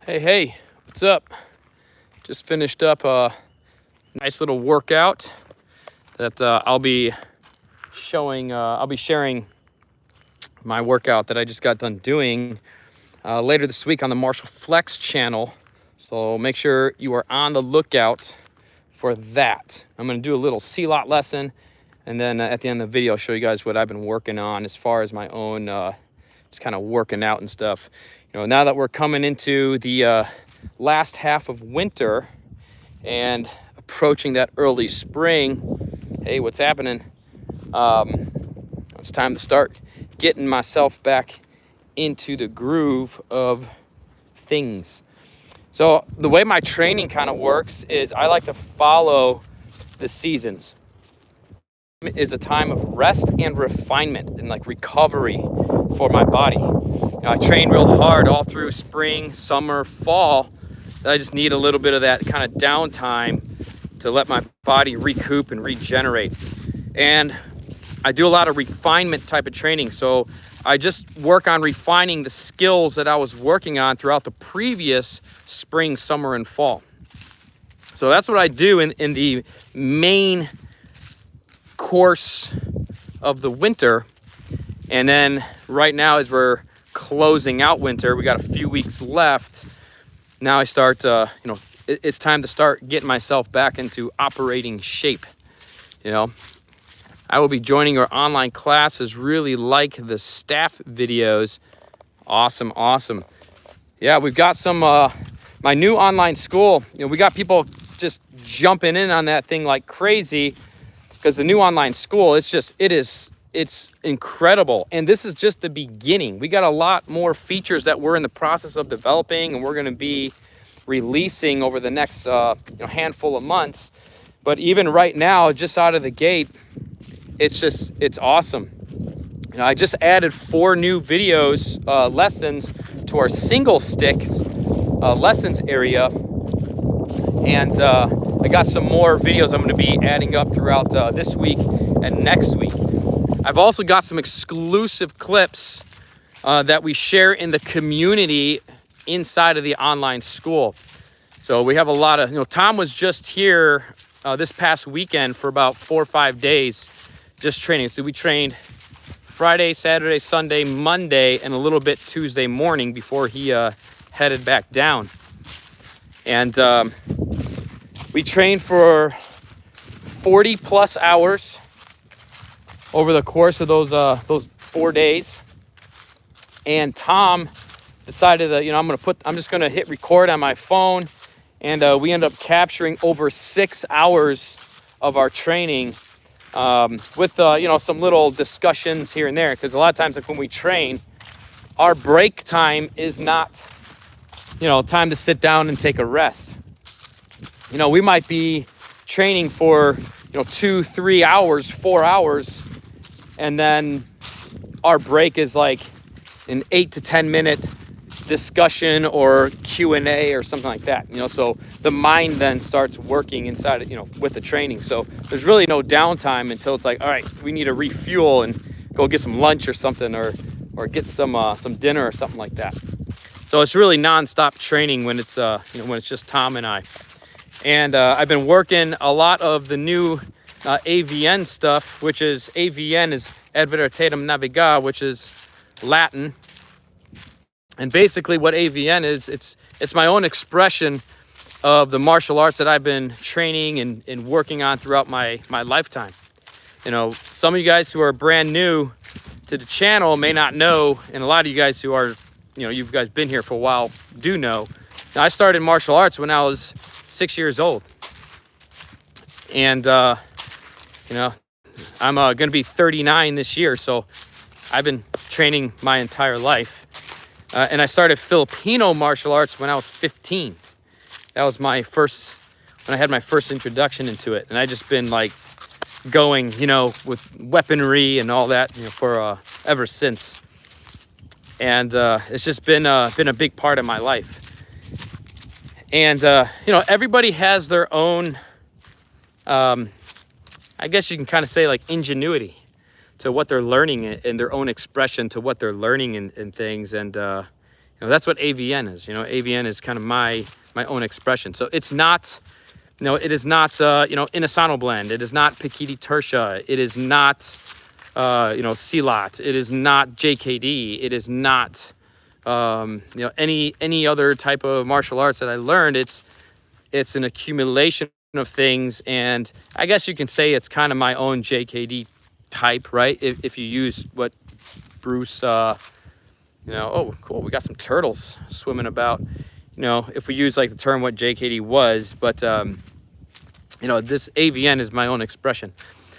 Hey, what's up? Just finished up a nice little workout that I'll be sharing my workout that I just got done doing later this week on the Marshall Flex channel. So make sure you are on the lookout for that. I'm going to do a little C-lot lesson, and then at the end of the video, I'll show you guys what I've been working on as far as my own just kind of working out and stuff. Now that we're coming into the last half of winter and approaching that early spring, hey, what's happening? It's time to start getting myself back into the groove of things. So the way my training kind of works is I like to follow the seasons. It is a time of rest and refinement and like recovery for my body. I train real hard all through spring, summer, fall. I just need a little bit of that kind of downtime to let my body recoup and regenerate. And I do a lot of refinement type of training. So I just work on refining the skills that I was working on throughout the previous spring, summer, and fall. So that's what I do in the main course of the winter. And then right now, as we're closing out winter, we got a few weeks left. Now I start, it's time to start getting myself back into operating shape. I will be joining our online classes. Really like the staff videos. Awesome. Yeah, we've got some, my new online school, we got people just jumping in on that thing like crazy because the new online school, it's incredible. And this is just the beginning. We got a lot more features that we're in the process of developing and we're going to be releasing over the next handful of months. But even right now, just out of the gate, it's awesome. I just added 4 new videos, lessons to our single stick lessons area. And I got some more videos I'm going to be adding up throughout this week and next week. I've also got some exclusive clips that we share in the community inside of the online school. So we have a lot of, Tom was just here this past weekend for about 4 or 5 days just training. So we trained Friday, Saturday, Sunday, Monday, and a little bit Tuesday morning before he headed back down. And we trained for 40 plus hours over the course of those 4 days. And Tom decided that, I'm just gonna hit record on my phone. And we ended up capturing over 6 hours of our training with, some little discussions here and there. Because a lot of times, like when we train, our break time is not, time to sit down and take a rest. We might be training for, 2, 3 hours, 4 hours. And then our break is like an 8 to 10 minute discussion or Q&A or something like that. So the mind then starts working inside of, with the training. So there's really no downtime until it's like, all right, we need to refuel and go get some lunch or something, or get some dinner or something like that. So it's really nonstop training when it's when it's just Tom and I. And I've been working a lot of the new AVN stuff, which is AVN is Ad Veritatem Naviga, which is Latin. And basically what AVN is, it's my own expression of the martial arts that I've been training and working on throughout my lifetime. Some of you guys who are brand new to the channel may not know, and a lot of you guys who are, you guys been here for a while do know. Now, I started martial arts when I was 6 years old. And, I'm going to be 39 this year, so I've been training my entire life. And I started Filipino martial arts when I was 15. That was when I had my first introduction into it. And I just been like going, with weaponry and all that, for ever since. And it's just been a big part of my life. And, everybody has their own, I guess you can kind of say like ingenuity to what they're learning and their own expression to what they're learning and things. And, That's what AVN is. AVN is kind of my own expression. So it's not, it is not, Inosanto blend. It is not Pekiti Tertia. It is not, Silat. It is not JKD. It is not, any other type of martial arts that I learned. It's an accumulation of things, and I guess you can say it's kind of my own JKD type, right? If you use what Bruce, oh, cool, we got some turtles swimming about. If we use like the term what JKD was, but this AVN is my own expression.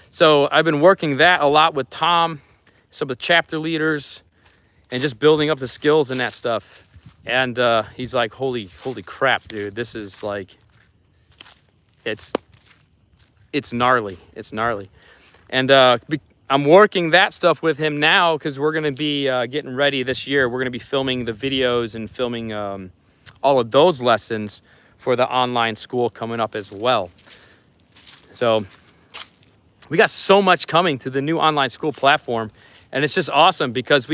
So I've been working that a lot with Tom, some of the chapter leaders, and just building up the skills and that stuff. And he's like, holy crap, dude, this is like, it's gnarly. It's gnarly. And I'm working that stuff with him now because we're going to be getting ready this year. We're going to be filming the videos and filming all of those lessons for the online school coming up as well. So we got so much coming to the new online school platform. And it's just awesome because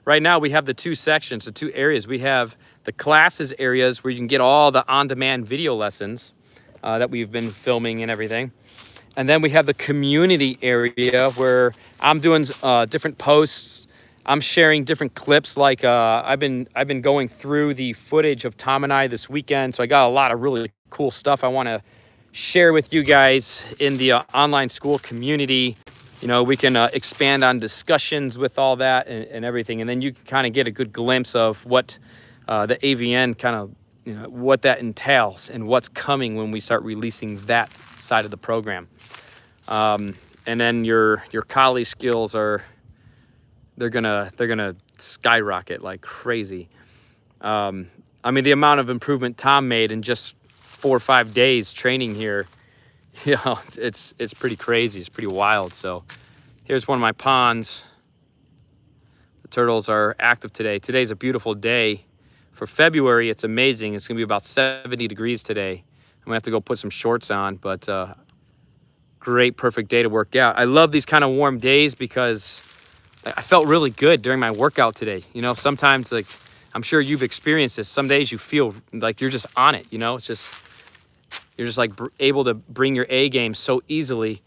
right now we have the two sections, the two areas. We have the classes areas where you can get all the on-demand video lessons that we've been filming and everything. And then we have the community area where I'm doing different posts. I'm sharing different clips. Like I've been going through the footage of Tom and I this weekend. So I got a lot of really cool stuff I want to share with you guys in the online school community. We can expand on discussions with all that and everything. And then you can kind of get a good glimpse of what the AVN kind of, what that entails and what's coming when we start releasing that side of the program. And then your Kali skills they're gonna skyrocket like crazy. The amount of improvement Tom made in just 4 or 5 days training here, it's pretty crazy. It's pretty wild. So here's one of my ponds. The turtles are active today. Today's a beautiful day. For February, it's amazing. It's gonna be about 70 degrees today. I'm gonna have to go put some shorts on, but great, perfect day to work out. I love these kind of warm days because I felt really good during my workout today. Sometimes, like, I'm sure you've experienced this. Some days you feel like you're just on it. It's just, you're just like able to bring your A game so easily.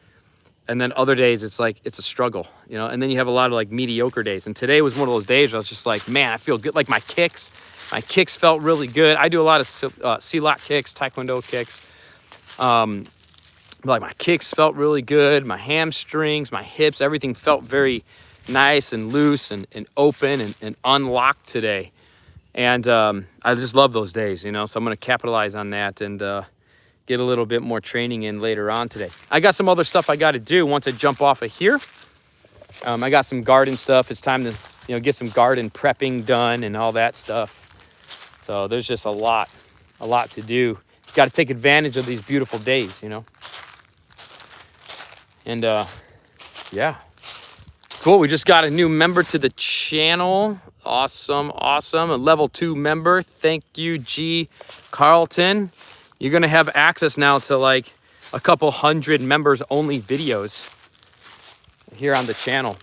And then other days it's like, it's a struggle, and then you have a lot of like mediocre days. And today was one of those days where I was just like, man, I feel good. Like my kicks felt really good. I do a lot of Silat kicks, Taekwondo kicks. Like my kicks felt really good. My hamstrings, my hips, everything felt very nice and loose and open and unlocked today. And I just love those days, so I'm going to capitalize on that and get a little bit more training in later on today. I got some other stuff I got to do once I jump off of here. I got some garden stuff. It's time to, get some garden prepping done and all that stuff. So there's just a lot to do. Got to take advantage of these beautiful days, And yeah, cool. We just got a new member to the channel. Awesome. A level 2 member. Thank you, G. Carlton. You're going to have access now to like a couple hundred members only videos here on the channel.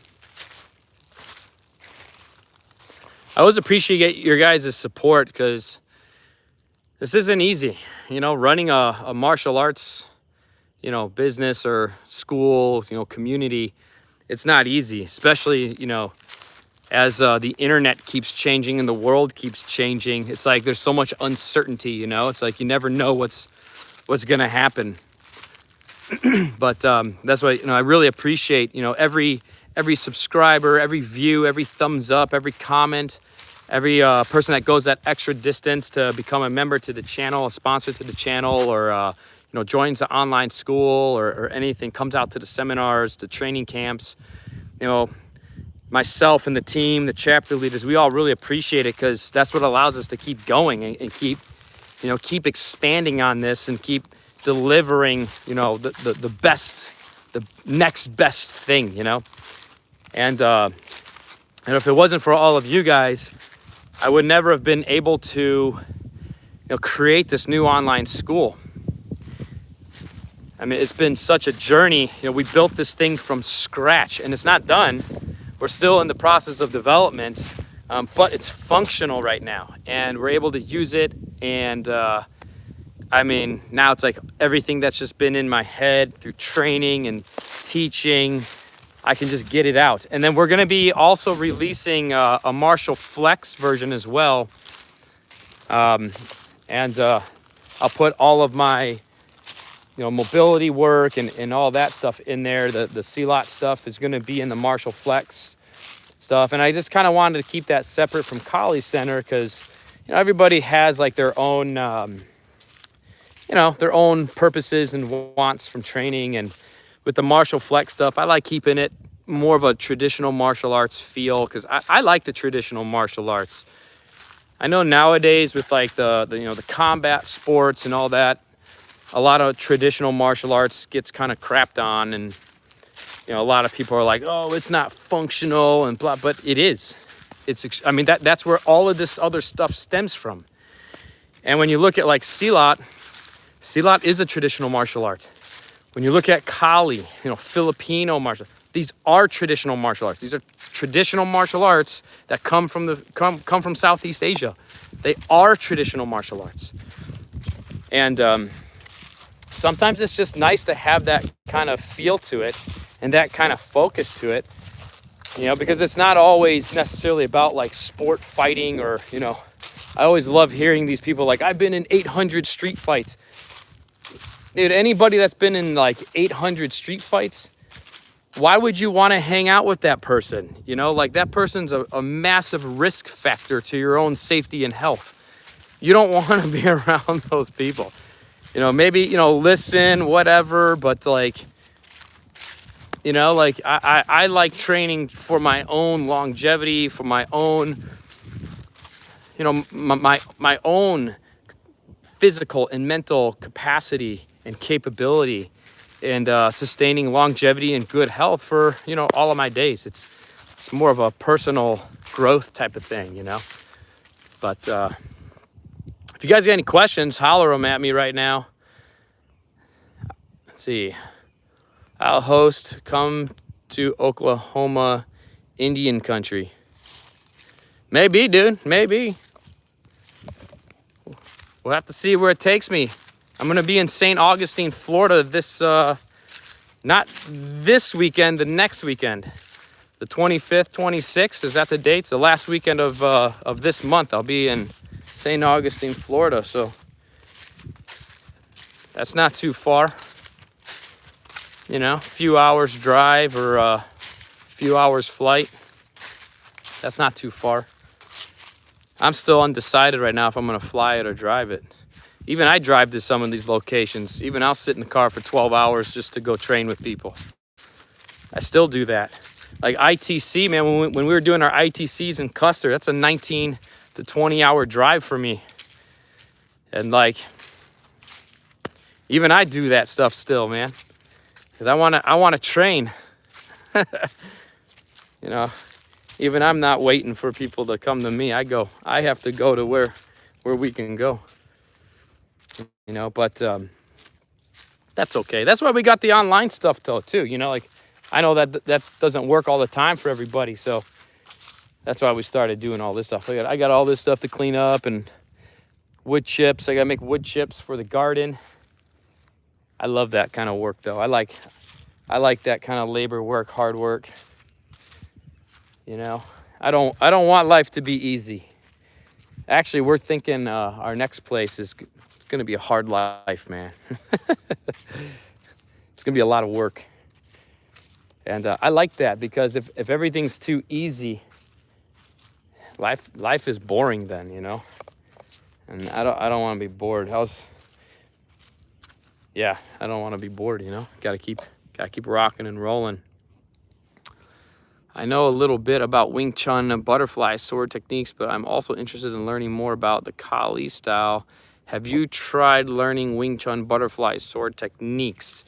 I always appreciate your guys' support because this isn't easy. Running a martial arts, business or school, community, it's not easy, especially, as the internet keeps changing and the world keeps changing. It's like there's so much uncertainty, it's like you never know what's going to happen. But that's why, I really appreciate, every subscriber, every view, every thumbs up, every comment, every person that goes that extra distance to become a member to the channel, a sponsor to the channel, or joins the online school or anything, comes out to the seminars, the training camps. Myself and the team, the chapter leaders, we all really appreciate it because that's what allows us to keep going and keep expanding on this and keep delivering, the best, the next best thing, And if it wasn't for all of you guys, I would never have been able to, create this new online school. It's been such a journey. We built this thing from scratch and it's not done. We're still in the process of development, but it's functional right now, and we're able to use it. And I mean, now it's like everything that's just been in my head through training and teaching, I can just get it out. And then we're going to be also releasing a Marshall Flex version as well. I'll put all of my, mobility work and all that stuff in there. The CLOT stuff is going to be in the Marshall Flex stuff. And I just kind of wanted to keep that separate from Kali Center because, everybody has like their own, their own purposes and wants from training. And with the Marshall Flex stuff, I like keeping it more of a traditional martial arts feel because I like the traditional martial arts. I know nowadays with like the combat sports and all that, a lot of traditional martial arts gets kind of crapped on, and a lot of people are like, oh, it's not functional and blah, but it is. That's where all of this other stuff stems from. And when you look at like CLOT is a traditional martial art. When you look at Kali, Filipino martial, these are traditional martial arts. These are traditional martial arts that come from Southeast Asia. They are traditional martial arts. And sometimes it's just nice to have that kind of feel to it and that kind of focus to it, because it's not always necessarily about like sport fighting or, I always love hearing these people like, I've been in 800 street fights. Dude, anybody that's been in like 800 street fights, why would you want to hang out with that person? Like that person's a massive risk factor to your own safety and health. You don't want to be around those people. Maybe, listen, whatever, but like, I like training for my own longevity, for my own, my own physical and mental capacity and capability, and sustaining longevity and good health for, all of my days. It's more of a personal growth type of thing, But if you guys got any questions, holler them at me right now. Let's see. I'll host Come to Oklahoma Indian Country. Maybe, dude. Maybe. We'll have to see where it takes me. I'm going to be in St. Augustine, Florida this, not this weekend, the next weekend. The 25th, 26th, is that the dates? The last weekend of this month, I'll be in St. Augustine, Florida. So that's not too far. A few hours drive or a few hours flight. That's not too far. I'm still undecided right now if I'm going to fly it or drive it. Even I drive to some of these locations. Even I'll sit in the car for 12 hours just to go train with people. I still do that. Like ITC, man, when we were doing our ITCs in Custer, that's a 19 to 20 hour drive for me. And like, even I do that stuff still, man. Because I want to train. Even I'm not waiting for people to come to me. I have to go to where we can go. But that's okay. That's why we got the online stuff though too. Like I know that doesn't work all the time for everybody, so that's why we started doing all this stuff. I got all this stuff to clean up and wood chips. I gotta make wood chips for the garden. I love that kind of work though. I like that kind of labor work, hard work. I don't want life to be easy. Actually, we're thinking our next place is going to be a hard life, man. It's going to be a lot of work. And I like that because if everything's too easy, life is boring then, And I don't want to be bored. I don't want to be bored, Got to keep rocking and rolling. I know a little bit about Wing Chun butterfly sword techniques, but I'm also interested in learning more about the Kali style. Have you tried learning Wing Chun butterfly sword techniques?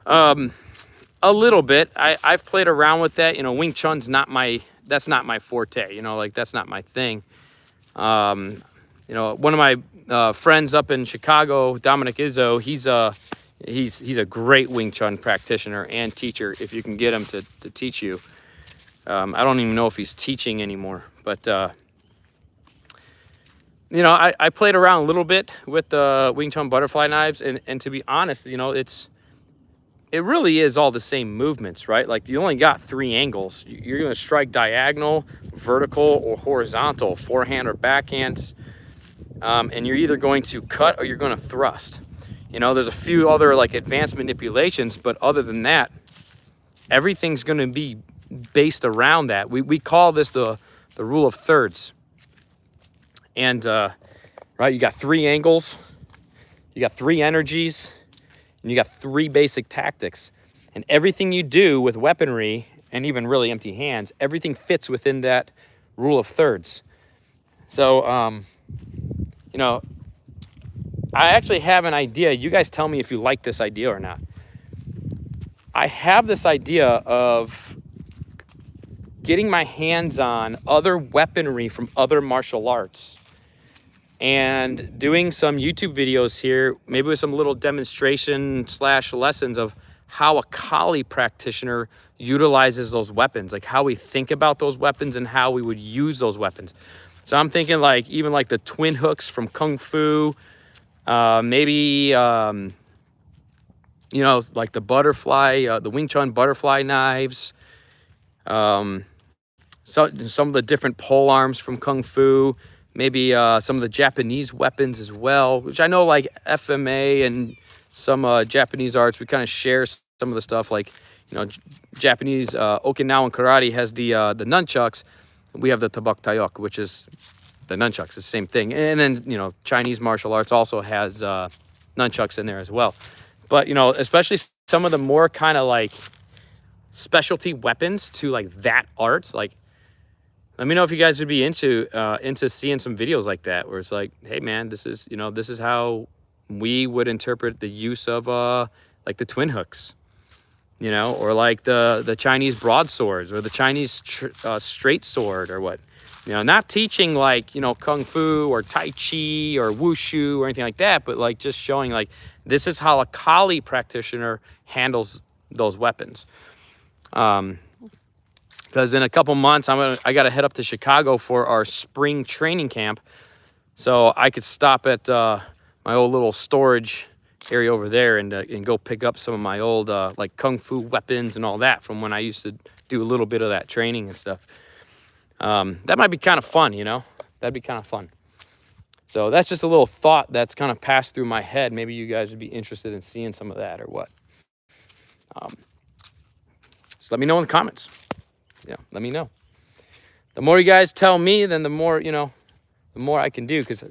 A little bit. I've played around with that. Wing Chun's that's not my forte. That's not my thing. One of my friends up in Chicago, Dominic Izzo, he's a great Wing Chun practitioner and teacher if you can get him to teach you. I don't even know if he's teaching anymore, but you know, I played around a little bit with the Wing Chun butterfly knives, and to be honest, you know, it really is all the same movements, right? Like, you only got 3 angles. You're going to strike diagonal, vertical, or horizontal, forehand or backhand, and you're either going to cut or you're going to thrust. You know, there's a few other like advanced manipulations, but other than that, everything's going to be based around that. We call this the rule of thirds. And right, you got 3 angles, you got 3 energies, and you got 3 basic tactics. And everything you do with weaponry, and even really empty hands, everything fits within that rule of thirds. So, you know, I actually have an idea. You guys tell me if you like this idea or not. I have this idea of getting my hands on other weaponry from other martial arts and doing some YouTube videos here, maybe with some little demonstration / lessons of how a Kali practitioner utilizes those weapons, like how we think about those weapons and how we would use those weapons. So I'm thinking like even like the twin hooks from Kung Fu, maybe, you know, like the butterfly, the Wing Chun butterfly knives, so some of the different pole arms from Kung Fu, maybe some of the Japanese weapons as well, which I know like FMA and some Japanese arts, we kind of share some of the stuff, like, you know, Japanese Okinawan karate has the nunchucks. We have the tabak tayok, which is the nunchucks, it's the same thing. And then, you know, Chinese martial arts also has nunchucks in there as well. But, you know, especially some of the more kind of like specialty weapons to like that art, like, let me know if you guys would be into seeing some videos like that, where it's like, hey man, this is, you know, this is how we would interpret the use of like the twin hooks, you know, or like the Chinese broadswords or the Chinese straight sword or what, you know, not teaching like, you know, Kung Fu or Tai Chi or Wushu or anything like that, but like just showing like, this is how a Kali practitioner handles those weapons. Because in a couple months, I got to head up to Chicago for our spring training camp, so I could stop at my old little storage area over there and go pick up some of my old like Kung Fu weapons and all that from when I used to do a little bit of that training and stuff. That might be kind of fun, you know? That'd be kind of fun. So that's just a little thought that's kind of passed through my head. Maybe you guys would be interested in seeing some of that or what. So let me know in the comments. Yeah, let me know. The more you guys tell me, then the more, you know, the more I can do, because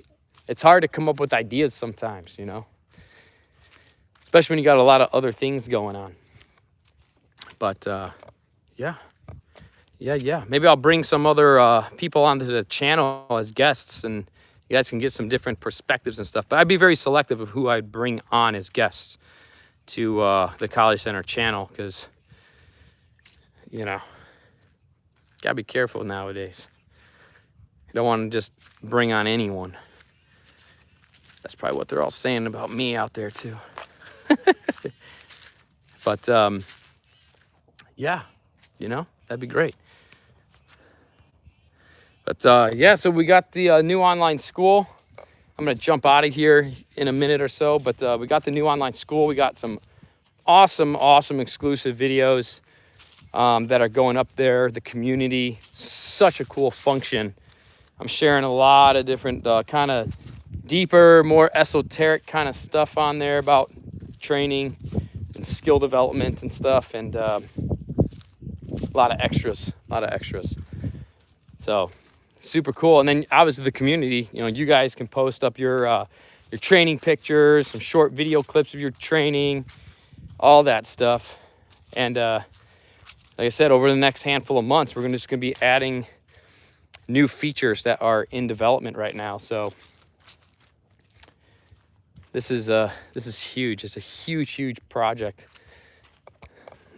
it's hard to come up with ideas sometimes, you know, especially when you got a lot of other things going on. But yeah, maybe I'll bring some other people onto the channel as guests, and you guys can get some different perspectives and stuff. But I'd be very selective of who I'd bring on as guests to the Kali Center channel, because, you know, gotta be careful nowadays. You don't want to just bring on anyone. That's probably what they're all saying about me out there too. But yeah, you know, that'd be great. But yeah, so we got the new online school. I'm gonna jump out of here in a minute or so, but we got the new online school. We got some awesome exclusive videos that are going up there. The community, such a cool function. I'm sharing a lot of different kind of deeper, more esoteric kind of stuff on there about training and skill development and stuff, and a lot of extras. So super cool. And then obviously the community, you know, you guys can post up your training pictures, some short video clips of your training, all that stuff. And like I said, over the next handful of months, we're just going to be adding new features that are in development right now. So this is huge. It's a huge project.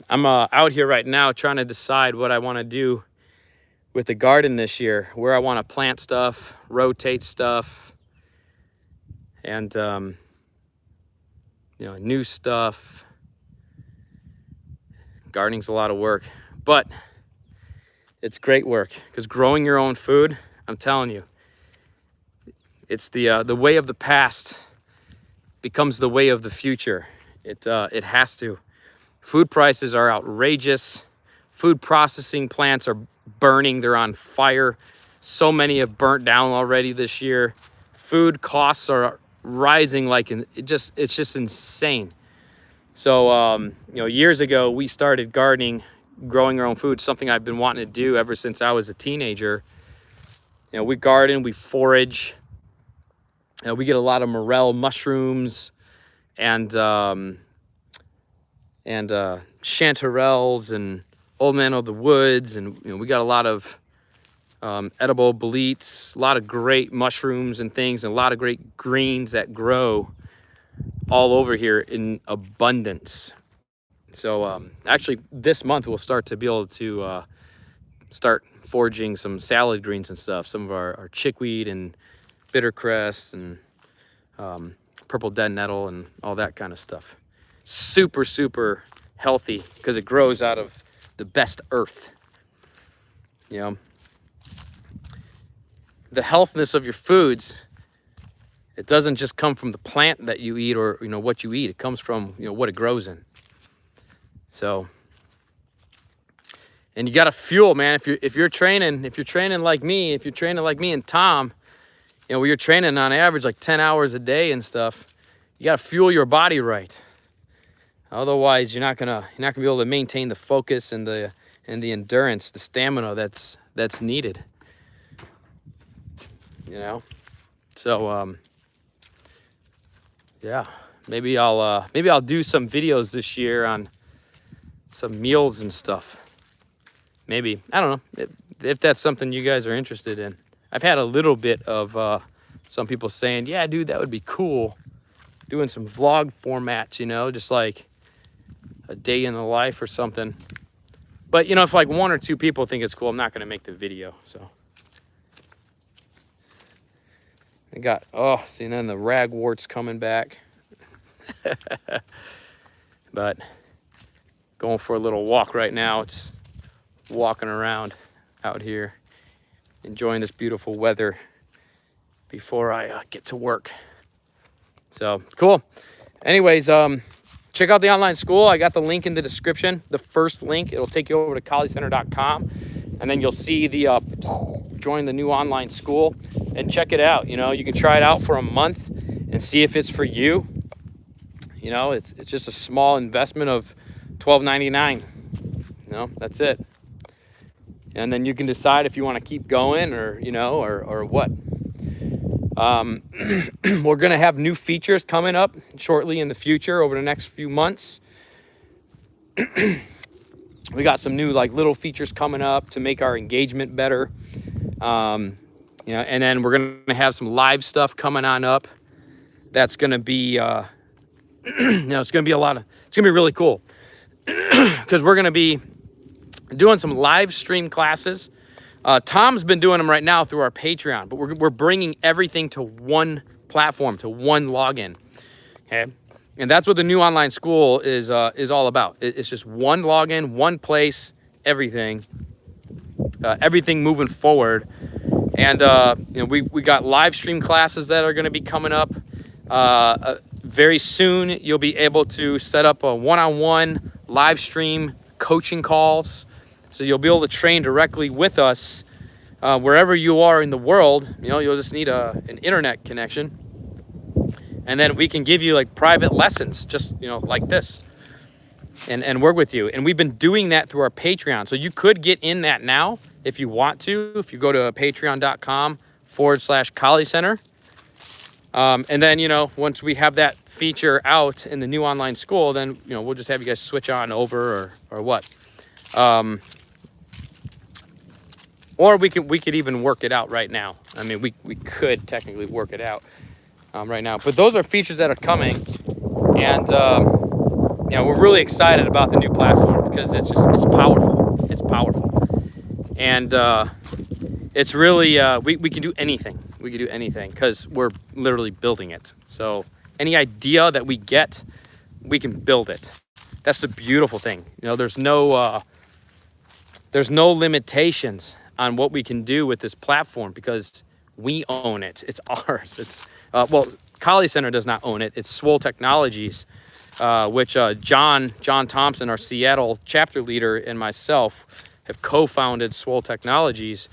I'm out here right now trying to decide what I want to do with the garden this year, where I want to plant stuff, rotate stuff, and you know, new stuff. Gardening's a lot of work, but it's great work, because growing your own food, I'm telling you, it's the way of the past becomes the way of the future. It has to. Food prices are outrageous. Food processing plants are burning. They're on fire. So many have burnt down already this year. Food costs are rising like it's just insane. So years ago we started gardening, growing our own food, something I've been wanting to do ever since I was a teenager. We garden, we forage. We get a lot of morel mushrooms and chanterelles and old man of the woods, and we got a lot of edible boletes, a lot of great mushrooms and things, and a lot of great greens that grow all over here in abundance. So actually this month we'll start to be able to start foraging some salad greens and stuff, some of our chickweed and bittercress and purple dead nettle and all that kind of stuff. Super, super healthy because it grows out of the best earth. The healthiness of your foods, it doesn't just come from the plant that you eat or what you eat. It comes from what it grows in. So, and you got to fuel, man. If you're training like me, and Tom, where you're training on average like 10 hours a day and stuff, you got to fuel your body right. Otherwise, you're not gonna be able to maintain the focus and the endurance, the stamina that's needed. So yeah, maybe I'll do some videos this year on some meals and stuff. Maybe, I don't know if that's something you guys are interested in. I've had a little bit of some people saying, yeah, dude, that would be cool, doing some vlog formats, just like a day in the life or something. But if like one or two people think it's cool, I'm not going to make the video. So I got, see, then the ragwort's coming back. But going for a little walk right now, just walking around out here, enjoying this beautiful weather before I get to work. So cool. Anyways, check out the online school. I got the link in the description. The first link, it'll take you over to colliecenter.com, and then you'll see the join the new online school and check it out. You can try it out for a month and see if it's for you. It's just a small investment of $12.99. That's it. And then you can decide if you want to keep going or what. We're going to have new features coming up shortly in the future over the next few months. We got some new little features coming up to make our engagement better. And then we're going to have some live stuff coming on up. That's going to be, it's going to be really cool because we're going to be doing some live stream classes. Tom's been doing them right now through our Patreon, but we're bringing everything to one platform, to one login. Okay. And that's what the new online school is all about. It's just one login, one place, everything moving forward. And, we got live stream classes that are going to be coming up. Very soon, you'll be able to set up a one-on-one live stream coaching calls. So you'll be able to train directly with us wherever you are in the world. You'll just need an internet connection. And then we can give you private lessons, just, like this, and work with you. And we've been doing that through our Patreon. So you could get in that now if you want to, if you go to patreon.com/colliecenter. And then, once we have that feature out in the new online school, then, we'll just have you guys switch on over or what. Or we could even work it out right now. I mean, we could technically work it out right now. But those are features that are coming. And, we're really excited about the new platform because it's powerful. It's powerful. And it's really, we can do anything. We can do anything because we're literally building it. So any idea that we get, we can build it. That's the beautiful thing. There's no there's no limitations on what we can do with this platform because we own it. It's ours. It's well, Kali Center does not own it. It's Swole Technologies, which John Thompson, our Seattle chapter leader, and myself have co-founded Swole Technologies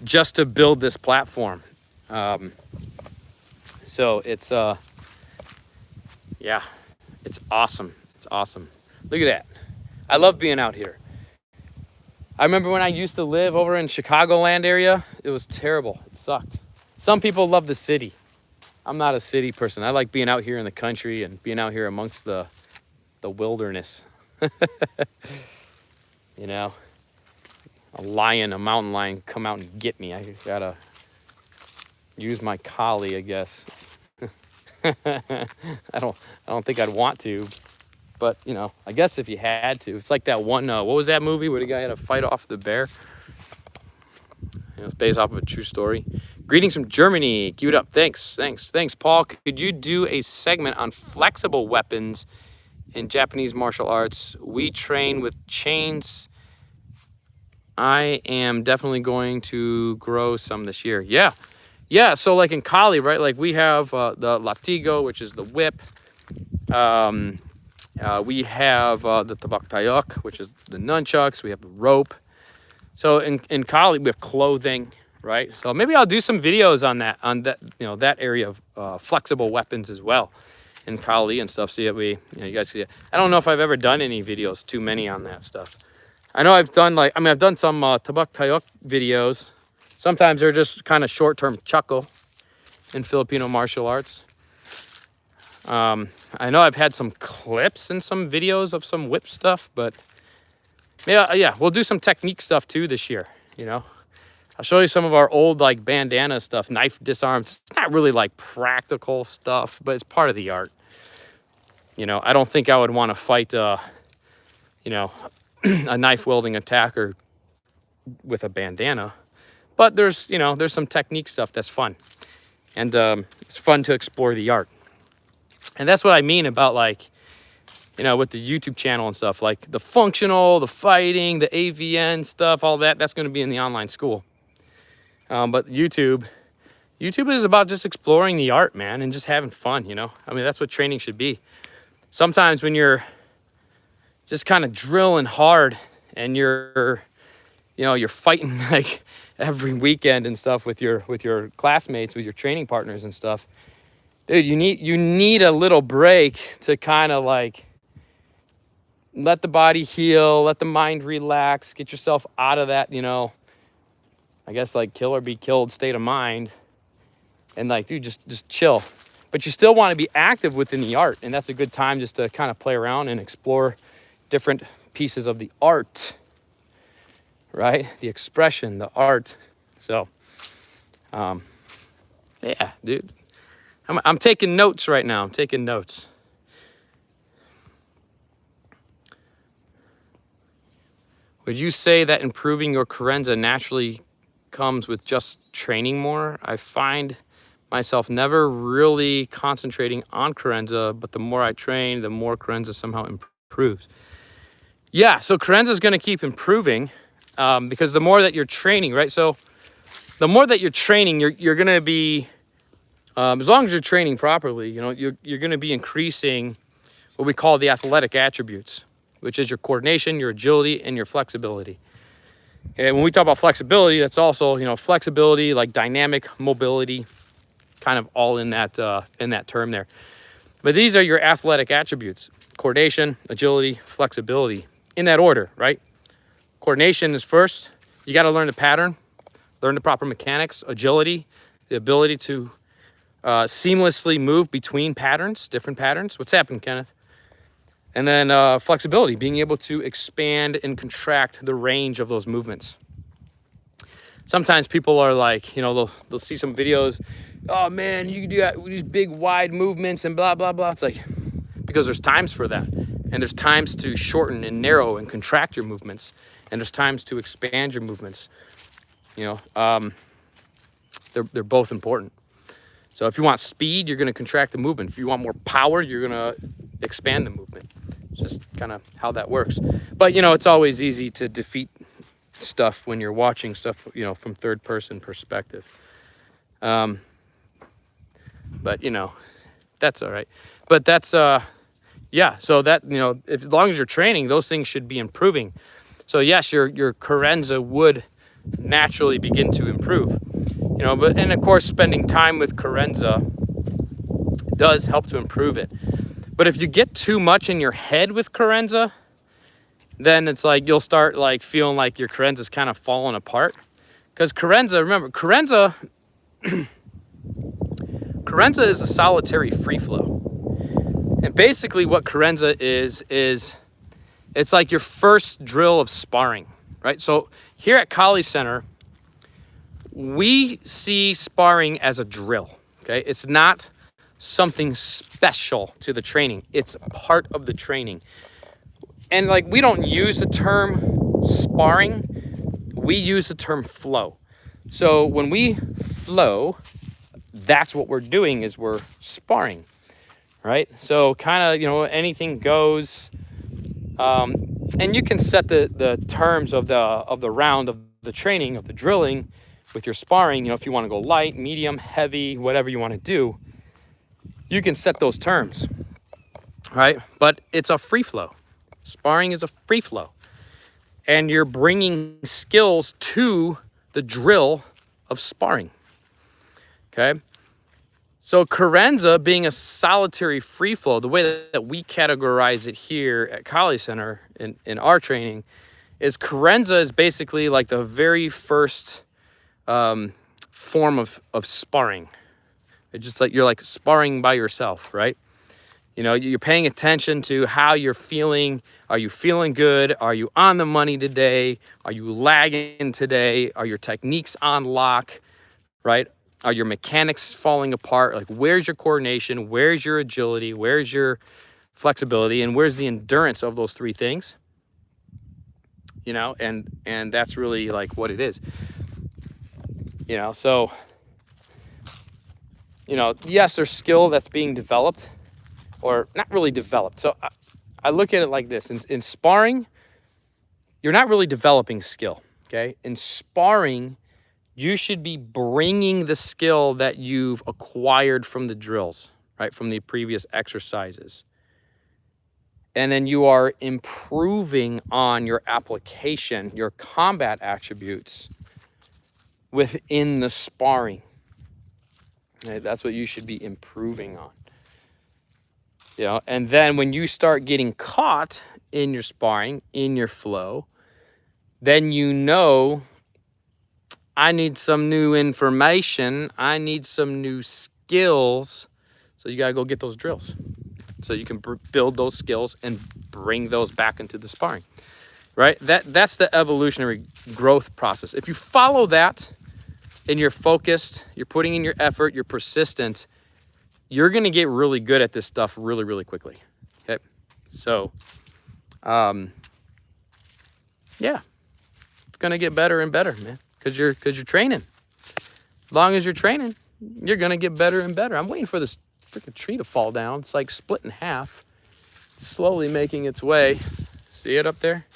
just to build this platform. So it's yeah, it's awesome. It's awesome. Look at that. I love being out here. I remember when I used to live over in Chicagoland area, it was terrible. It sucked. Some people love the city. I'm not a city person. I like being out here in the country and being out here amongst the wilderness. You know, a mountain lion come out and get me. I gotta use my collie, I guess. I don't think I'd want to, but you know, I guess if you had to, it's like that one. What was that movie where the guy had to fight off the bear? You know, it's based off of a true story. Greetings from Germany. Keep it up. Thanks, Paul. Could you do a segment on flexible weapons in Japanese martial arts? We train with chains. I am definitely going to grow some this year. Yeah, so like in Kali, right? Like we have the latigo, which is the whip. We have the tabak tayok, which is the nunchucks. We have the rope. So in Kali, we have clothing, right? So maybe I'll do some videos on that, you know, that area of flexible weapons as well in Kali and stuff. So that you guys see it. I don't know if I've ever done any videos, too many on that stuff. I know I've done I've done some tabak tayok videos. Sometimes they're just kind of short-term chuckle in Filipino martial arts. I know I've had some clips and some videos of some whip stuff, but yeah, we'll do some technique stuff too this year, you know. I'll show you some of our old like bandana stuff, knife disarms. It's not really like practical stuff, but it's part of the art. You know, I don't think I would want to fight, you know, a knife wielding attacker with a bandana. But there's some technique stuff that's fun. And it's fun to explore the art. And that's what I mean about like, you know, with the YouTube channel and stuff, like the functional, the fighting, the AVN stuff, all that's going to be in the online school. But YouTube is about just exploring the art, man, and just having fun, you know. I mean, that's what training should be. Sometimes when you're just kind of drilling hard and you're fighting like every weekend and stuff with your classmates, with your training partners and stuff, dude, you need a little break to kind of like let the body heal, let the mind relax, get yourself out of that, you know, I guess like kill or be killed state of mind, and like, dude, just chill. But you still want to be active within the art, and that's a good time just to kind of play around and explore different pieces of the art, right? The expression, the art. So, yeah, dude, I'm taking notes right now. I'm taking notes. Would you say that improving your Carenza naturally comes with just training more? I find myself never really concentrating on Carenza, but the more I train, the more Carenza somehow improves. Yeah, so Carenza is going to keep improving because the more that you're training, right? So the more that you're training, you're going to be, as long as you're training properly, you know, you're going to be increasing what we call the athletic attributes, which is your coordination, your agility, and your flexibility. And when we talk about flexibility, that's also, you know, flexibility, like dynamic mobility, kind of all in that term there. But these are your athletic attributes: coordination, agility, flexibility, in that order, right? Coordination is first. You got to learn the pattern, learn the proper mechanics. Agility, the ability to seamlessly move between patterns, different patterns. What's happening, Kenneth? And then flexibility, being able to expand and contract the range of those movements. Sometimes people are like, you know, they'll see some videos. Oh man, you do these big wide movements and blah, blah, blah. It's like, because there's times for that. And there's times to shorten and narrow and contract your movements. And there's times to expand your movements. You know, they're both important. So if you want speed, you're going to contract the movement. If you want more power, you're going to expand the movement. It's just kind of how that works. But, you know, it's always easy to defeat stuff when you're watching stuff, you know, from third person perspective. But you know, that's all right. But that's yeah, so that, you know, as long as you're training, those things should be improving. So yes, your carenza would naturally begin to improve, you know, but, and of course spending time with carenza does help to improve it. But if you get too much in your head with carenza, then it's like you'll start like feeling like your carenza's kind of falling apart. Because carenza, remember, carenza is a solitary free flow. And basically what carenza is it's like your first drill of sparring, right? So here at Kali Center, we see sparring as a drill, okay? It's not something special to the training. It's part of the training. And like, we don't use the term sparring, we use the term flow. So when we flow, that's what we're doing, is we're sparring, right? So kind of, you know, anything goes, and you can set the terms of the round of the training, of the drilling with your sparring. You know, if you want to go light, medium, heavy, whatever you want to do, you can set those terms, right? But it's a free flow. Sparring is a free flow, and you're bringing skills to the drill of sparring, okay? So carenza being a solitary free flow, the way that we categorize it here at Kali Center in our training is carenza is basically like the very first form of sparring. It's just like you're like sparring by yourself, right? You know, you're paying attention to how you're feeling. Are you feeling good? Are you on the money today? Are you lagging today? Are your techniques on lock, right? Are your mechanics falling apart? Like, where's your coordination? Where's your agility? Where's your flexibility? And where's the endurance of those three things? You know, and that's really like what it is. You know, so, you know, yes, there's skill that's being developed, or not really developed. So I look at it like this. In sparring, you're not really developing skill, okay? In sparring, you should be bringing the skill that you've acquired from the drills, right? From the previous exercises. And then you are improving on your application, your combat attributes within the sparring. Okay? That's what you should be improving on. You know, and then when you start getting caught in your sparring, in your flow, then you know, I need some new information. I need some new skills. So you got to go get those drills so you can build those skills and bring those back into the sparring, right? That's the evolutionary growth process. If you follow that and you're focused, you're putting in your effort, you're persistent, you're going to get really good at this stuff really, really quickly. Okay. So, yeah, it's going to get better and better, man. Cause you're training. As long as you're training, you're going to get better and better. I'm waiting for this freaking tree to fall down. It's like split in half, slowly making its way. See it up there?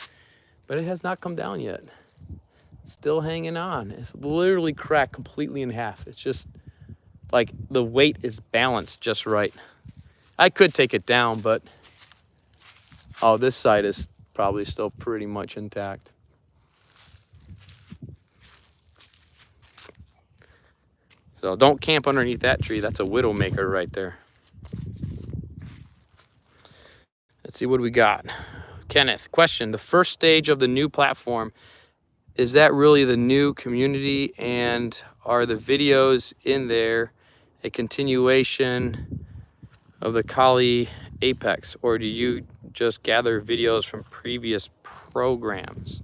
But it has not come down yet. It's still hanging on. It's literally cracked completely in half. It's just like the weight is balanced just right. I could take it down, but oh, this side is probably still pretty much intact. So don't camp underneath that tree. That's a widowmaker right there. Let's see what we got. Kenneth, question. The first stage of the new platform, is that really the new community, and are the videos in there a continuation of the Kali Apex, or do you just gather videos from previous programs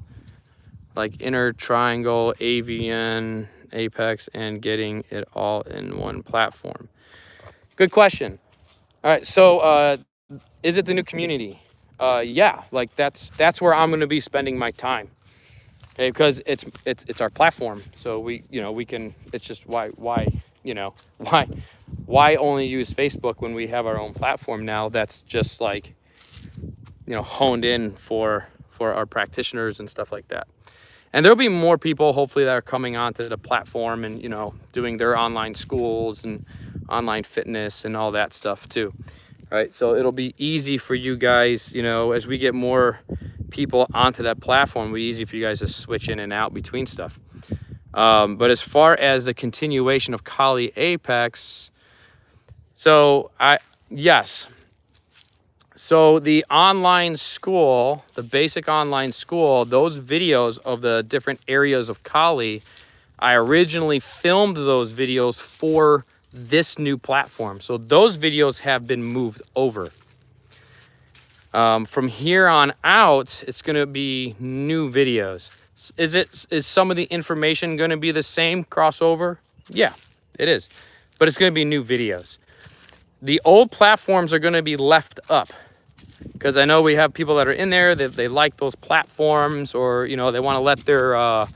like Inner Triangle, AVN, Apex, and getting it all in one platform? Good question. All right, so is it the new community? Yeah, like that's where I'm going to be spending my time. Okay, because it's our platform, so we can. It's just why only use Facebook when we have our own platform now? That's just like, honed in for our practitioners and stuff like that. And there'll be more people hopefully that are coming onto the platform and, you know, doing their online schools and online fitness and all that stuff too, right? So it'll be easy for you guys, you know, as we get more people onto that platform, it'll be easy for you guys to switch in and out between stuff. But as far as the continuation of Kali Apex, so yes. So the online school, the basic online school, those videos of the different areas of Kali, I originally filmed those videos for this new platform. So those videos have been moved over. From here on out, it's going to be new videos. Is some of the information going to be the same crossover? Yeah, it is. But it's going to be new videos. The old platforms are going to be left up, because I know we have people that are in there that they like those platforms, or, you know, they want to let their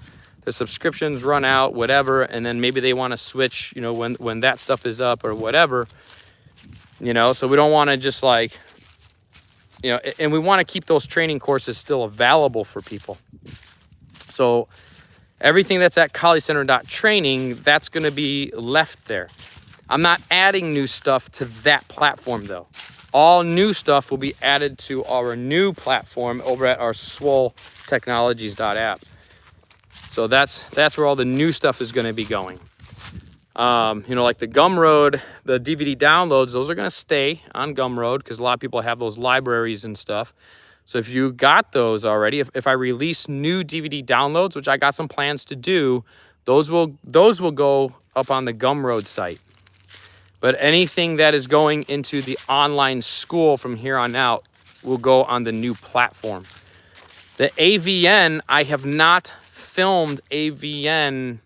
subscriptions run out, whatever, and then maybe they want to switch, you know, when that stuff is up or whatever, you know. So we don't want to just like, you know, and we want to keep those training courses still available for people. So everything that's at KaliCenter.training, that's going to be left there. I'm not adding new stuff to that platform though. All new stuff will be added to our new platform over at our SwolTechnologies.app. So that's where all the new stuff is going to be going. You know, like the Gumroad, the DVD downloads, those are going to stay on Gumroad because a lot of people have those libraries and stuff. So if you got those already, if I release new DVD downloads, which I got some plans to do, those will go up on the Gumroad site. But anything that is going into the online school from here on out will go on the new platform. The AVN, I have not filmed AVN,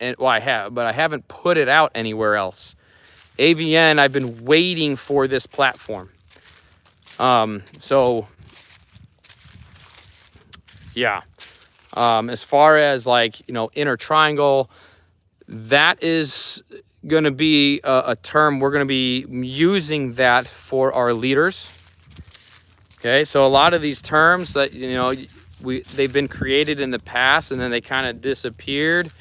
and well, I have, but I haven't put it out anywhere else. AVN, I've been waiting for this platform. So yeah. As far as like, you know, inner triangle, that is going to be a term we're going to be using that for our leaders. Okay, so a lot of these terms that, you know, they've been created in the past and then they kind of disappeared.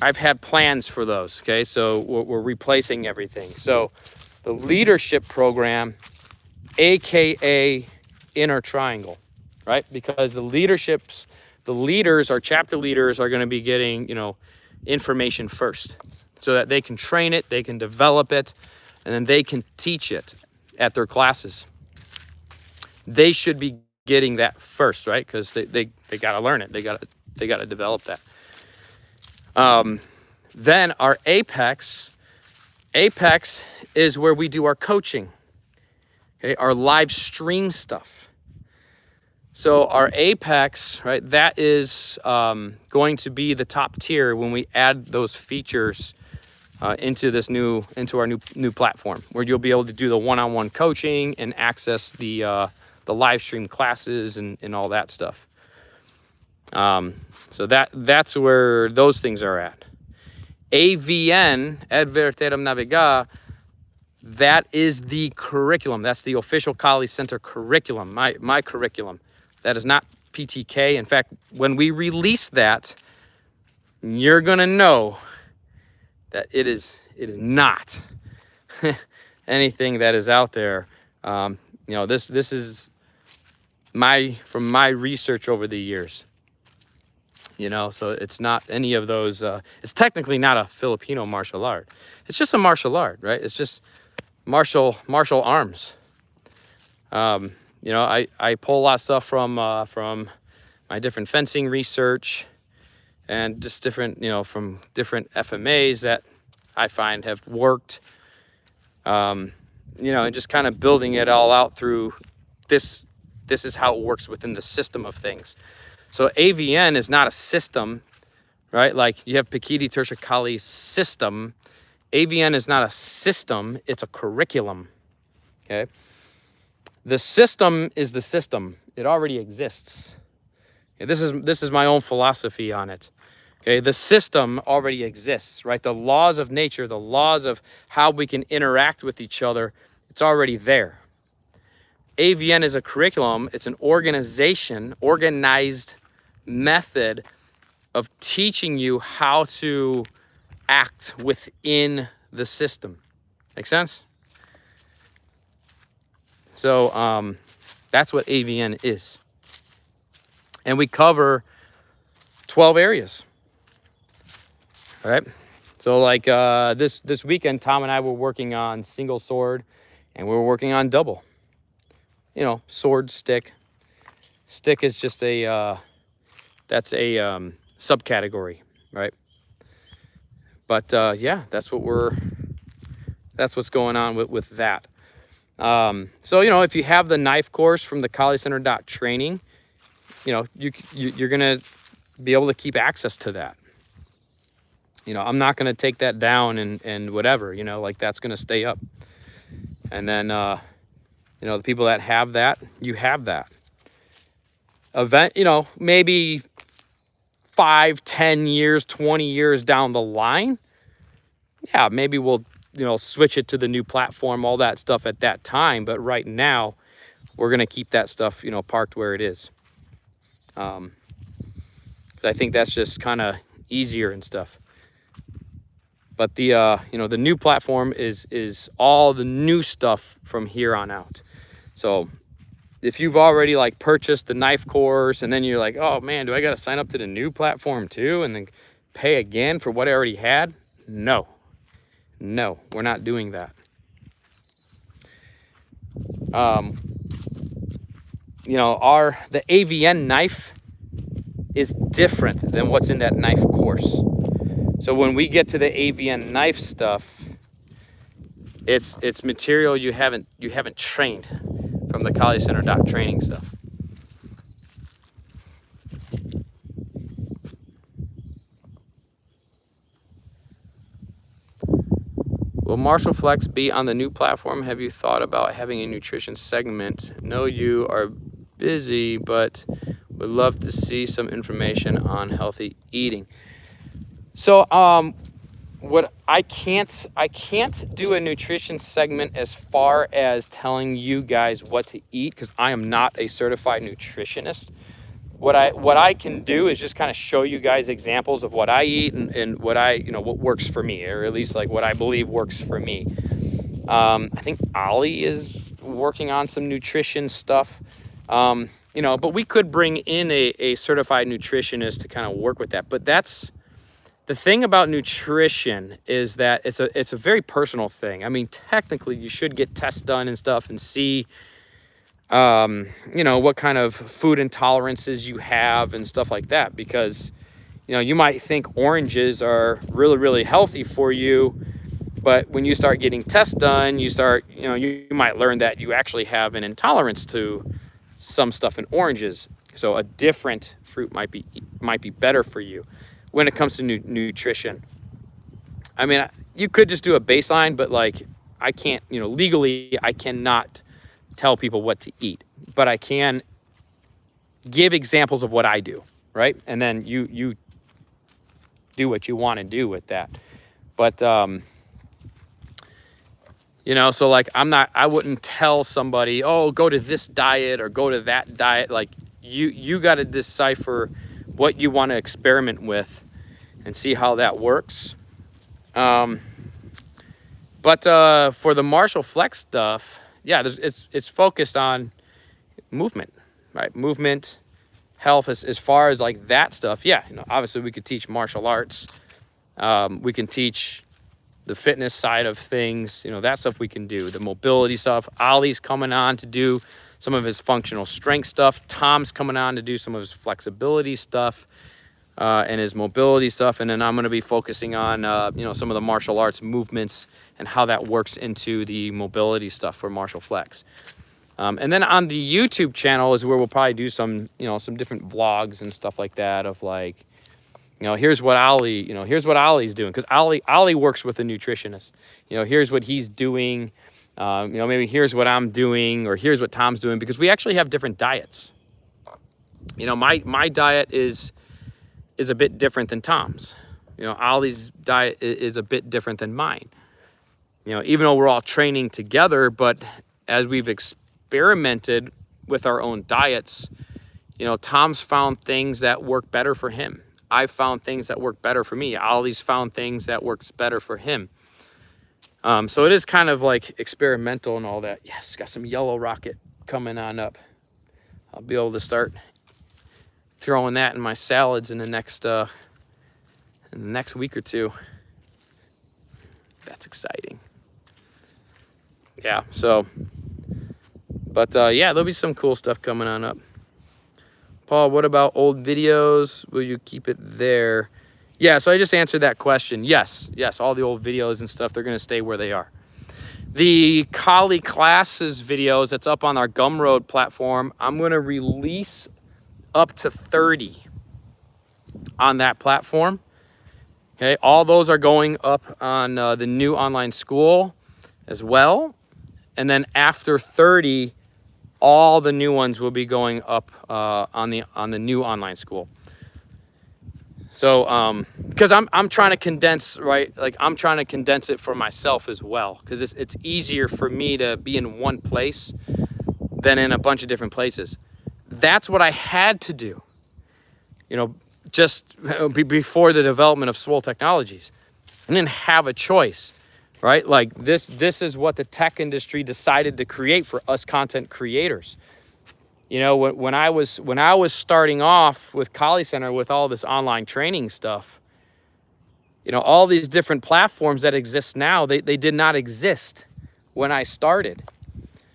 I've had plans for those. Okay, so we're replacing everything. So the leadership program, aka inner triangle, right? Because the leaders, our chapter leaders, are going to be getting, you know, information first, so that they can train it, they can develop it, and then they can teach it at their classes. They should be getting that first, right? Because they got to learn it. They got to develop that. Then our Apex is where we do our coaching. Okay, our live stream stuff. So our Apex, right? That is going to be the top tier when we add those features into our new platform, where you'll be able to do the one-on-one coaching and access the live stream classes and all that stuff. So that's where those things are at. AVN, Ad Veritatem Navigar, that is the curriculum. That's the official Kali Center curriculum, my curriculum. That is not PTK. In fact, when we release that, you're gonna know that it is not anything that is out there. You know, this is from my research over the years. You know, so it's not any of those. It's technically not a Filipino martial art. It's just a martial art, right? It's just martial arms. You know, I pull a lot of stuff from my different fencing research, and just different, you know, from different FMAs that I find have worked. You know, and just kind of building it all out through this. This is how it works within the system of things. So AVN is not a system, right? Like you have Pikiti Tersha Kali system. AVN is not a system, it's a curriculum, okay? The system is the system. It already exists. Okay, this is my own philosophy on it. Okay, the system already exists, right? The laws of nature, the laws of how we can interact with each other, it's already there. AVN is a curriculum. It's an organization, organized method of teaching you how to act within the system. Make sense? So that's what AVN is. And we cover 12 areas. All right. So like this weekend, Tom and I were working on single sword, and we were working on double. You know, sword, stick. Stick is just that's a subcategory, right? But yeah, that's what's going on with that. So, you know, if you have the knife course from the Kali Center training, you know, you're going to be able to keep access to that. You know, I'm not going to take that down and whatever, you know, like that's going to stay up. And then, you know, the people that have that, you have that. Event, you know, maybe 5, 10 years, 20 years down the line, yeah, maybe we'll, you know, switch it to the new platform, all that stuff at that time. But right now, we're going to keep that stuff, you know, parked where it is. 'Cause I think that's just kind of easier and stuff. But the, you know, the new platform is all the new stuff from here on out. So if you've already like purchased the knife course and then you're like, oh man, do I got to sign up to the new platform too and then pay again for what I already had? No, we're not doing that. You know, the AVN knife is different than what's in that knife course. So when we get to the AVN knife stuff, it's material you haven't trained from the Kali Center training stuff. Will Marshall Flex be on the new platform? Have you thought about having a nutrition segment? Know you are busy, but would love to see some information on healthy eating. So what I can't do a nutrition segment as far as telling you guys what to eat, because I am not a certified nutritionist. What I can do is just kind of show you guys examples of what I eat and what what works for me, or at least like what I believe works for me. I think Ali is working on some nutrition stuff, you know, but we could bring in a certified nutritionist to kind of work with that. But that's the thing about nutrition, is that it's a very personal thing. I mean, technically you should get tests done and stuff and see, you know, what kind of food intolerances you have and stuff like that, because, you know, you might think oranges are really, really healthy for you, but when you start getting tests done, you might learn that you actually have an intolerance to some stuff in oranges. So a different fruit might be better for you when it comes to nutrition. I mean, you could just do a baseline, but like, I can't, you know, legally, I cannot tell people what to eat, but I can give examples of what I do, right? And then you do what you want to do with that. But, you know, so like, I wouldn't tell somebody, oh, go to this diet or go to that diet. Like you got to decipher what you want to experiment with and see how that works. But for the Marshall Flex stuff, yeah, it's focused on movement, right? Movement, health, as far as like that stuff. Yeah, you know, obviously we could teach martial arts. We can teach the fitness side of things. You know, that stuff we can do. The mobility stuff. Ali's coming on to do some of his functional strength stuff. Tom's coming on to do some of his flexibility stuff and his mobility stuff. And then I'm going to be focusing on, you know, some of the martial arts movements and how that works into the mobility stuff for Marshall Flex. And then on the YouTube channel is where we'll probably do some, you know, some different vlogs and stuff like that of like, you know, here's what here's what Ali's doing. Because Ali works with a nutritionist. You know, here's what he's doing. You know, maybe here's what I'm doing, or here's what Tom's doing, because we actually have different diets. You know, my diet is a bit different than Tom's. You know, Ali's diet is a bit different than mine. You know, even though we're all training together, but as we've experimented with our own diets, Tom's found things that work better for him. I've found things that work better for me. Ollie's found things that works better for him. So it is kind of like experimental and all that. Yes, got some yellow rocket coming on up. I'll be able to start throwing that in my salads in the next week or two. That's exciting. Yeah, so, but yeah, there'll be some cool stuff coming on up. Paul, what about old videos? Will you keep it there? Yeah, so I just answered that question. Yes, all the old videos and stuff, they're going to stay where they are. The Kali Classes videos that's up on our Gumroad platform, I'm going to release up to 30 on that platform. Okay, all those are going up on the new online school as well. And then after 30, all the new ones will be going up on the new online school. So, because I'm trying to condense, right? Like I'm trying to condense it for myself as well, because it's easier for me to be in one place than in a bunch of different places. That's what I had to do, just before the development of Swole Technologies. I didn't have a choice, right? Like this is what the tech industry decided to create for us content creators. When I was starting off with Kali Center with all this online training stuff, all these different platforms that exist now, they did not exist when I started.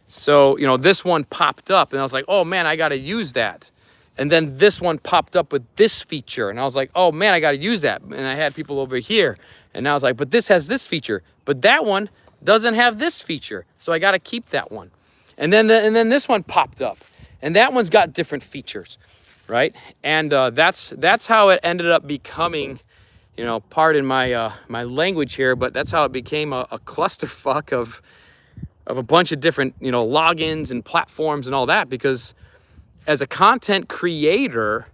So, this one popped up and I was like, oh man, I got to use that. And then this one popped up with this feature and I was like, oh man, I got to use that. And I had people over here and I was like, but this has this feature, but that one doesn't have this feature. So I got to keep that one. And then this one popped up and that one's got different features, right? And that's how it ended up becoming, pardon my my language here, but that's how it became a clusterfuck of a bunch of different, logins and platforms and all that, because as a content creator,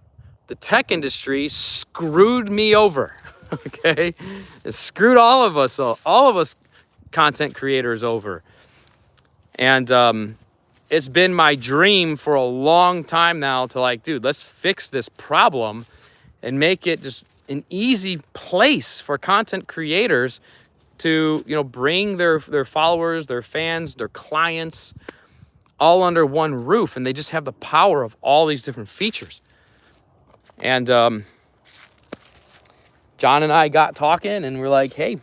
the tech industry screwed me over, okay? It screwed all of us content creators over. And it's been my dream for a long time now to like, dude, let's fix this problem and make it just an easy place for content creators to, bring their followers, their fans, their clients all under one roof, and they just have the power of all these different features. And John and I got talking, and we're like, hey,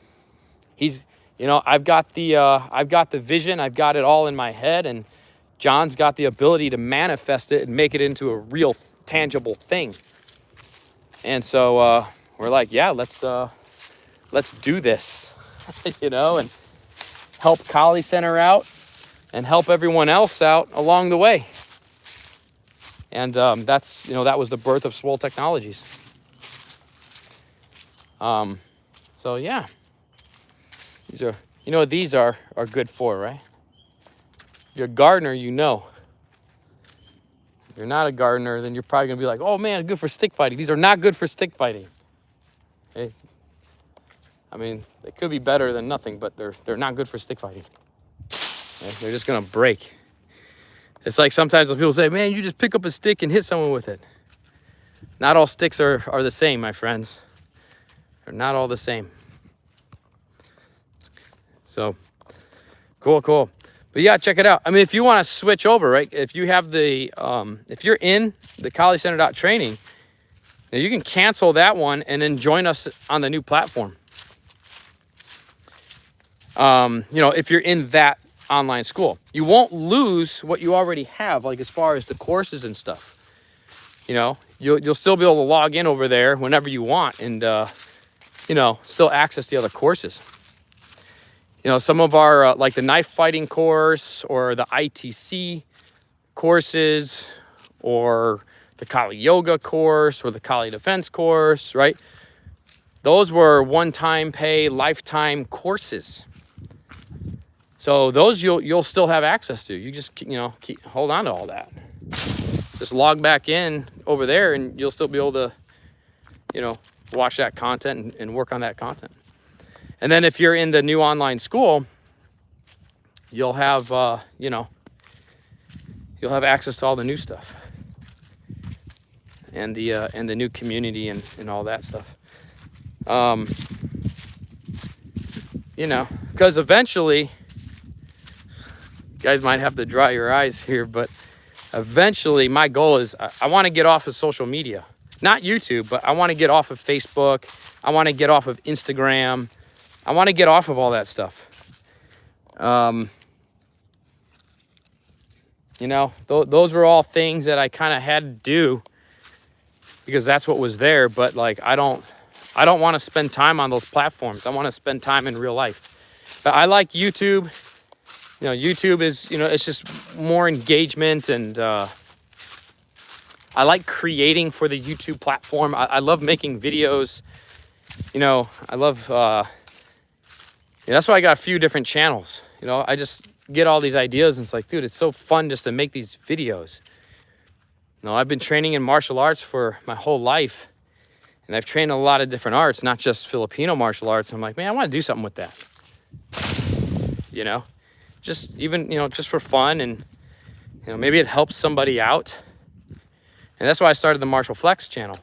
I've got the vision, I've got it all in my head, and John's got the ability to manifest it and make it into a real tangible thing. And so we're like, yeah, let's do this, and help Kali Center out and help everyone else out along the way. And that's, that was the birth of Swole Technologies. So yeah, these are, what these are good for, right? If you're a gardener, If you're not a gardener, then you're probably gonna be like, oh man, good for stick fighting. These are not good for stick fighting. Okay? I mean, they could be better than nothing, but they're not good for stick fighting. Okay? They're just gonna break. It's like sometimes when people say, man, you just pick up a stick and hit someone with it. Not all sticks are the same, my friends. They're not all the same. So, cool. But yeah, check it out. I mean, if you want to switch over, right? If you have if you're in the KaliCenter.training, you can cancel that one and then join us on the new platform. If you're in that online school, you won't lose what you already have, like as far as the courses and stuff. You'll still be able to log in over there whenever you want and, still access the other courses. Some of our, like the knife fighting course or the ITC courses or the Kali Yoga course or the Kali Defense course, right? Those were one-time pay, lifetime courses. So those you'll still have access to. You just, hold on to all that. Just log back in over there and you'll still be able to, watch that content and work on that content. And then if you're in the new online school, you'll have, you'll have access to all the new stuff. and the new community and all that stuff. You know, because eventually, you guys might have to dry your eyes here, but eventually my goal is I want to get off of social media. Not YouTube, but I want to get off of Facebook. I want to get off of Instagram. I want to get off of all that stuff. You know, those were all things that I kind of had to do because that's what was there. But like, I don't want to spend time on those platforms. I want to spend time in real life. But I like YouTube. You know, YouTube is, you know, it's just more engagement, and I like creating for the YouTube platform. I love making videos. You know, I love, that's why I got a few different channels. You know, I just get all these ideas and it's like, dude, it's so fun just to make these videos. You know, I've been training in martial arts for my whole life, and I've trained a lot of different arts, not just Filipino martial arts. I'm like, man, I want to do something with that. You know, just even, you know, just for fun, and, you know, maybe it helps somebody out. And that's why I started the Martial Flex channel.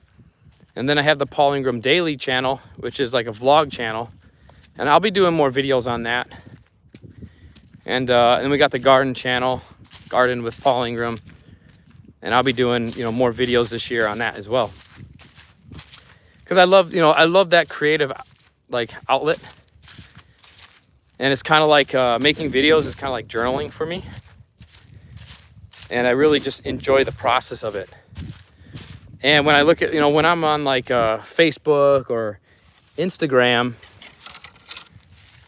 And then I have the Paul Ingram Daily channel, which is like a vlog channel. And I'll be doing more videos on that. And then we got the Garden channel, Garden with Paul Ingram. And I'll be doing, you know, more videos this year on that as well. Because I love, you know, I love that creative, like, outlet. And it's kind of like making videos is kind of like journaling for me. And I really just enjoy the process of it. And when I look at, you know, when I'm on like Facebook or Instagram,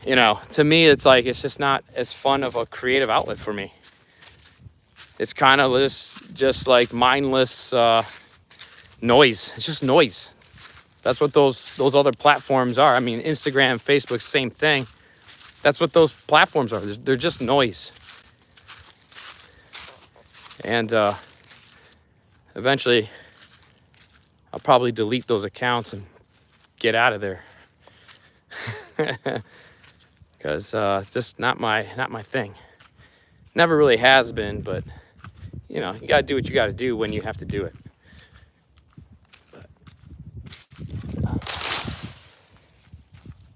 you know, to me, it's like, it's just not as fun of a creative outlet for me. It's kind of just like mindless noise. It's just noise. That's what those other platforms are. I mean, Instagram, Facebook, same thing. That's what those platforms are. They're just noise. And eventually, I'll probably delete those accounts and get out of there. Because it's just not my thing. Never really has been, but you know, you gotta do what you gotta do when you have to do it. But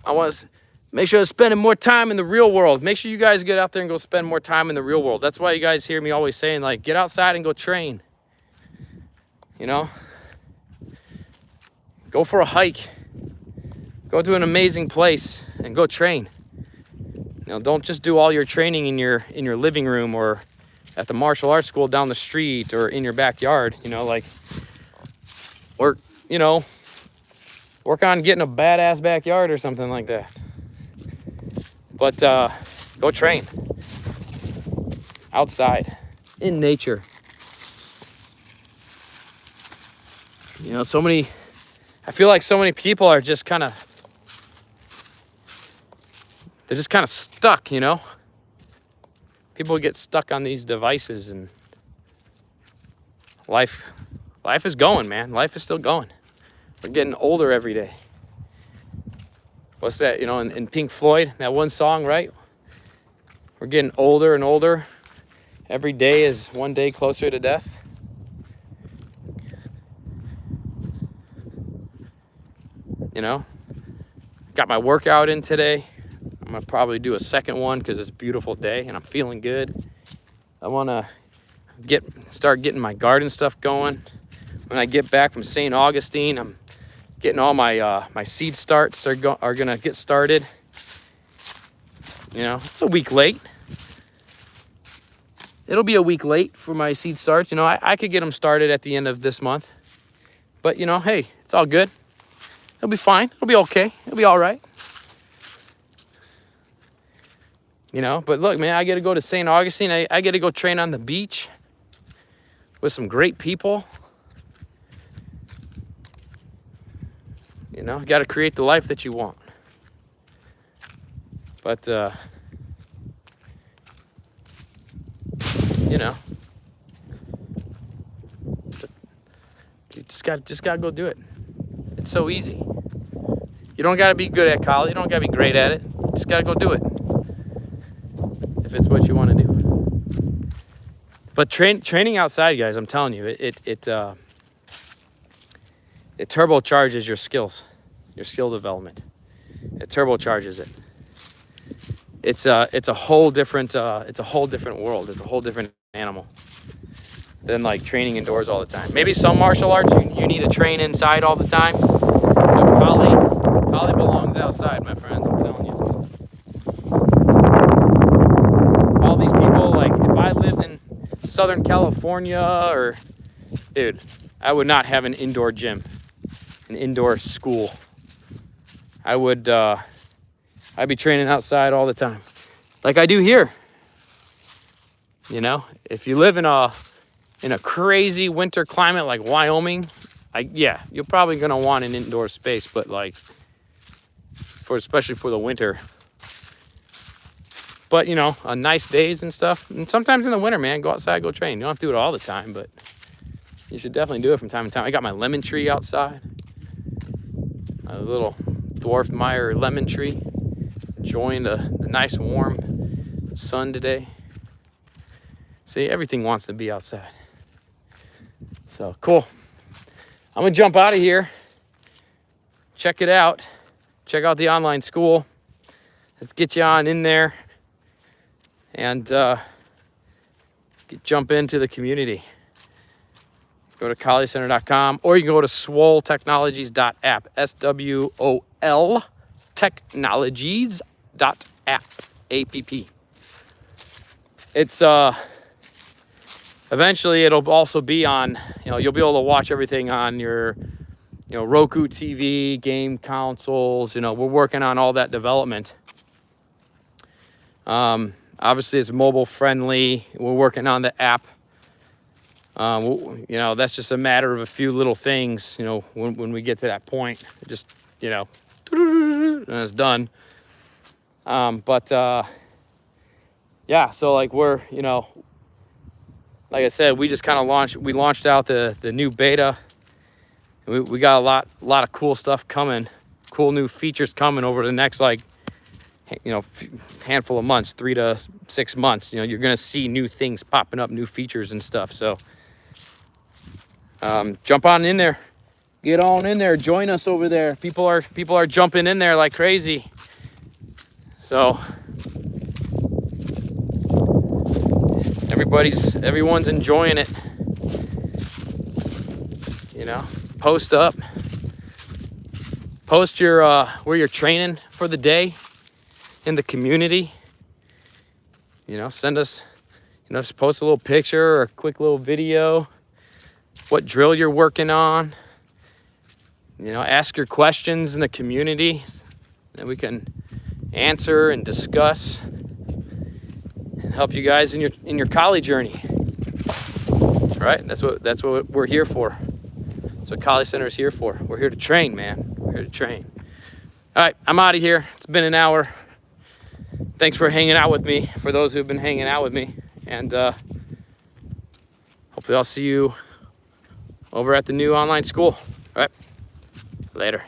I want to make sure I'm spending more time in the real world. Make sure you guys get out there and go spend more time in the real world. That's why you guys hear me always saying, like, get outside and go train. You know? Go for a hike. Go to an amazing place and go train. You know, don't just do all your training in your living room or at the martial arts school down the street or in your backyard. You know, like, work on getting a badass backyard or something like that. But go train outside in nature. You know, I feel like so many people are just kind of, they're just kind of stuck, you know? People get stuck on these devices, and life is going, man. Life is still going. We're getting older every day. What's that, you know, in Pink Floyd, that one song, right? We're getting older and older. Every day is one day closer to death. You know, got my workout in today. I'm gonna probably do a second one because it's a beautiful day and I'm feeling good. I wanna start getting my garden stuff going. When I get back from St. Augustine, I'm getting all my my seed starts are gonna get started. You know, it's a week late. It'll be a week late for my seed starts. You know, I could get them started at the end of this month, but you know, hey, it's all good. It'll be fine. It'll be okay. It'll be all right. You know, but look, man, I get to go to St. Augustine. I get to go train on the beach with some great people. You know, you got to create the life that you want. But, you know, you just got to go do it. It's so easy. You don't got to be good at college. You don't got to be great at it. You just got to go do it. If it's what you want to do. But training outside, guys, I'm telling you, it turbocharges your skills, your skill development. It turbocharges it. It's a whole different world. It's a whole different animal than like training indoors all the time. Maybe some martial arts you need to train inside all the time. But Kali belongs outside, my friends. I'm telling you. All these people, like if I lived in Southern California, or dude, I would not have an indoor gym, an indoor school. I'd be training outside all the time, like I do here. You know, if you live in a crazy winter climate like Wyoming, yeah, you're probably gonna want an indoor space, but like especially for the winter. But you know, on nice days and stuff, and sometimes in the winter, man, go outside, go train. You don't have to do it all the time, but you should definitely do it from time to time. I got my lemon tree outside, a little dwarf Meyer lemon tree, enjoying the nice warm sun today. See, everything wants to be outside. So cool. I'm gonna jump out of here. Check it out. Check out the online school. Let's get you on in there and jump into the community. Go to KaliCenter.com, or you can go to swoletechnologies.app. SWOL technologies.app. APP. It's eventually it'll also be on, you know, you'll be able to watch everything on your, you know, Roku TV, game consoles. You know, we're working on all that development. Obviously it's mobile friendly. We're working on the app. You know, that's just a matter of a few little things, you know, when we get to that point, just, you know, and it's done. Yeah, so like we're, you know, like I said, we just kind of launched out the new beta. We got a lot of cool stuff coming, cool new features coming over the next, like, you know, handful of months, 3 to 6 months. You know, you're gonna see new things popping up, new features and stuff. So jump on in there, get on in there, join us over there. People are jumping in there like crazy. So everyone's enjoying it. You know, post your where you're training for the day in the community. You know, send us, you know, just post a little picture or a quick little video, what drill you're working on. You know, ask your questions in the community that we can answer and discuss and help you guys in your Kali journey. Right? That's what we're here for. That's what Kali Center is here for. We're here to train, man. We're here to train. All right, I'm out of here. It's been an hour. Thanks for hanging out with me, for those who've been hanging out with me. And hopefully I'll see you over at the new online school. All right, later.